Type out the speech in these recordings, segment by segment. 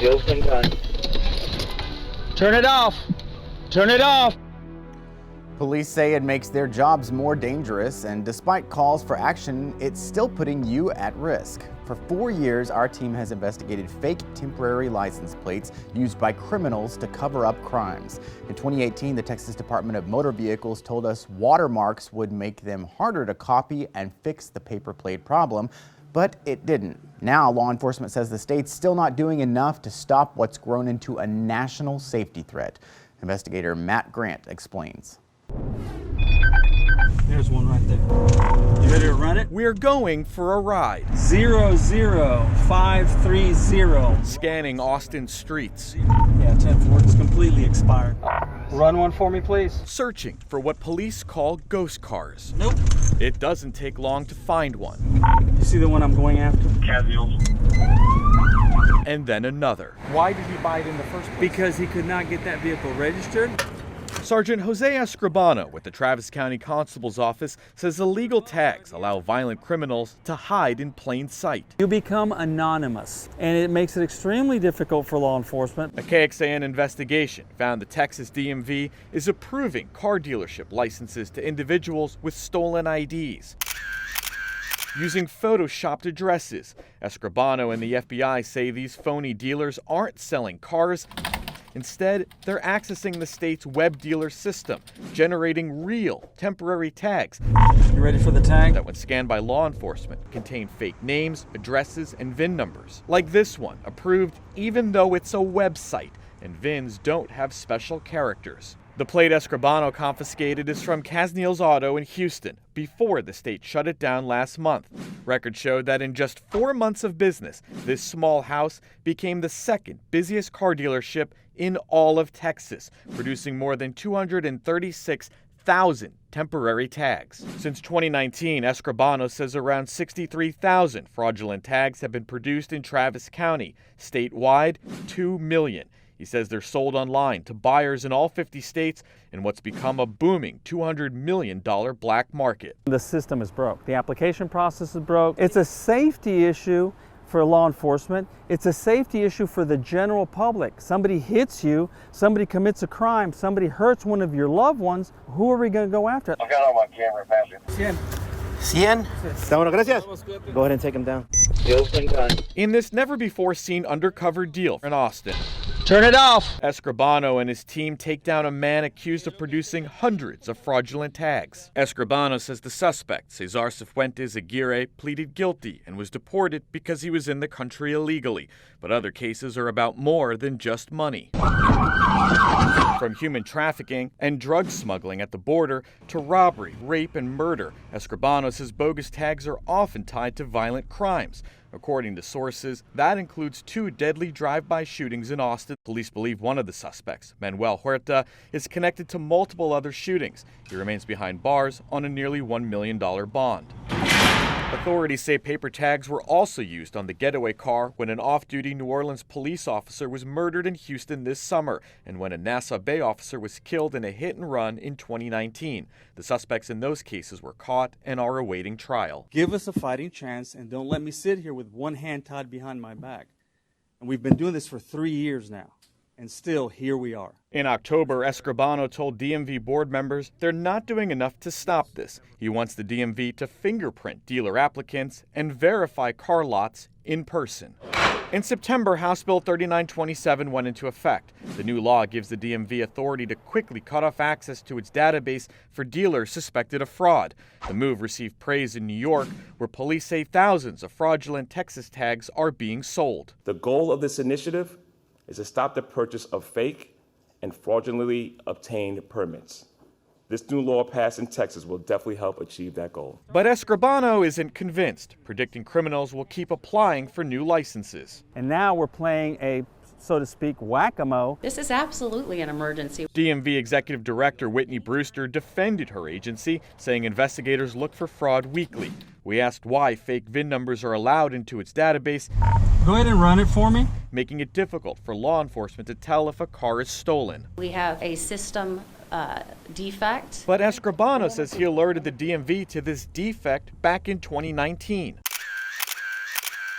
Skills and gun. Turn it off! Turn it off! Police say it makes their jobs more dangerous, and despite calls for action, it's still putting you at risk. For 4 years, our team has investigated fake temporary license plates used by criminals to cover up crimes. In 2018, the Texas Department of Motor Vehicles told us watermarks would make them harder to copy and fix the paper plate problem, but it didn't. Now, law enforcement says the state's still not doing enough to stop what's grown into a national safety threat. Investigator Matt Grant explains. There's one right there. You ready to run it? We're going for a ride. 00530. Scanning Austin streets. Yeah, 10-4, it's completely expired. Run one for me, please. Searching for what police call ghost cars. Nope. It doesn't take long to find one. You see the one I'm going after? Casuals. And then another. Why did he buy it in the first place? Because he could not get that vehicle registered. Sergeant Jose Escribano with the Travis County Constable's Office says illegal tags allow violent criminals to hide in plain sight. You become anonymous, and it makes it extremely difficult for law enforcement. A KXAN investigation found the Texas DMV is approving car dealership licenses to individuals with stolen IDs. Using photoshopped addresses, Escribano and the FBI say these phony dealers aren't selling cars. Instead, they're accessing the state's web dealer system, generating real temporary tags. You ready for the tag? That when scanned by law enforcement contain fake names, addresses, and VIN numbers. Like this one, approved even though it's a website, and VINs don't have special characters. The plate Escribano confiscated is from Casneil's Auto in Houston, before the state shut it down last month. Records showed that in just 4 months of business, this small house became the second busiest car dealership in all of Texas, producing more than 236,000 temporary tags. Since 2019, Escribano says around 63,000 fraudulent tags have been produced in Travis County. Statewide, 2 million. He says they're sold online to buyers in all 50 states in what's become a booming $200 million black market. The system is broke. The application process is broke. It's a safety issue for law enforcement. It's a safety issue for the general public. Somebody hits you, somebody commits a crime, somebody hurts one of your loved ones. Who are we going to go after? I've got on my camera, Pastor. 100? Está bueno, gracias. Go ahead and take him down. Skills and gun. In this never-before-seen undercover deal in Austin, Turn it off! Escribano and his team take down a man accused of producing hundreds of fraudulent tags. Escribano says the suspect, Cesar Cifuentes Aguirre, pleaded guilty and was deported because he was in the country illegally. But other cases are about more than just money. From human trafficking and drug smuggling at the border to robbery, rape, and murder, Escribano says bogus tags are often tied to violent crimes. According to sources, that includes 2 deadly drive-by shootings in Austin. Police believe one of the suspects, Manuel Huerta, is connected to multiple other shootings. He remains behind bars on a nearly $1 million bond. Authorities say paper tags were also used on the getaway car when an off-duty New Orleans police officer was murdered in Houston this summer, and when a Nassau Bay officer was killed in a hit-and-run in 2019. The suspects in those cases were caught and are awaiting trial. Give us a fighting chance and don't let me sit here with one hand tied behind my back. And we've been doing this for 3 years now. And still, here we are. In October, Escribano told DMV board members they're not doing enough to stop this. He wants the DMV to fingerprint dealer applicants and verify car lots in person. In September, House Bill 3927 went into effect. The new law gives the DMV authority to quickly cut off access to its database for dealers suspected of fraud. The move received praise in New York, where police say thousands of fraudulent Texas tags are being sold. The goal of this initiative is to stop the purchase of fake and fraudulently obtained permits. This new law passed in Texas will definitely help achieve that goal. But Escribano isn't convinced, predicting criminals will keep applying for new licenses. And now we're playing a, so to speak, whack-a-mole. This is absolutely an emergency. DMV Executive Director Whitney Brewster defended her agency, saying investigators look for fraud weekly. We asked why fake VIN numbers are allowed into its database. Go ahead and run it for me. Making it difficult for law enforcement to tell if a car is stolen. We have a system defect. But Escribano says he alerted the DMV to this defect back in 2019.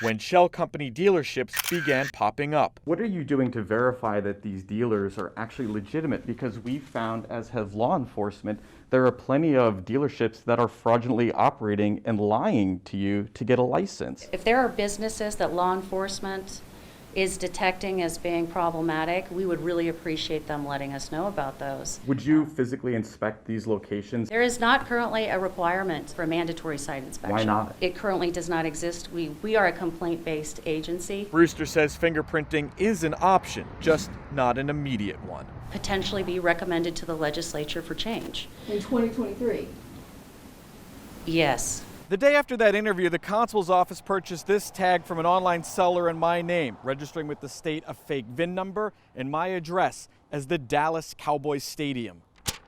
when shell company dealerships began popping up. What are you doing to verify that these dealers are actually legitimate? Because we found, as have law enforcement, there are plenty of dealerships that are fraudulently operating and lying to you to get a license. If there are businesses that law enforcement is detecting as being problematic, we would really appreciate them letting us know about those. Would you physically inspect these locations? There is not currently a requirement for a mandatory site inspection. Why not? It currently does not exist. We are a complaint-based agency. Brewster says fingerprinting is an option, just not an immediate one. Potentially be recommended to the legislature for change. In 2023? Yes. The day after that interview, the constable's office purchased this tag from an online seller in my name, registering with the state a fake VIN number and my address as the Dallas Cowboys Stadium.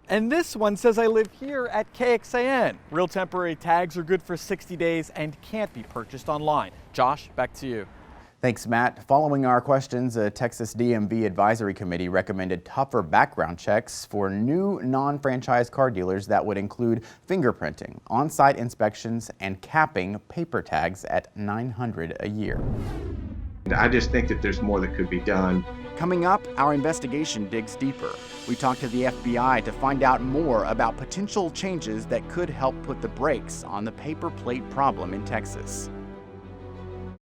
And this one says I live here at KXAN. Real temporary tags are good for 60 days and can't be purchased online. Josh, back to you. Thanks, Matt. Following our questions, a Texas DMV advisory committee recommended tougher background checks for new non-franchise car dealers that would include fingerprinting, on-site inspections, and capping paper tags at $900 a year. I just think that there's more that could be done. Coming up, our investigation digs deeper. We talk to the FBI to find out more about potential changes that could help put the brakes on the paper plate problem in Texas.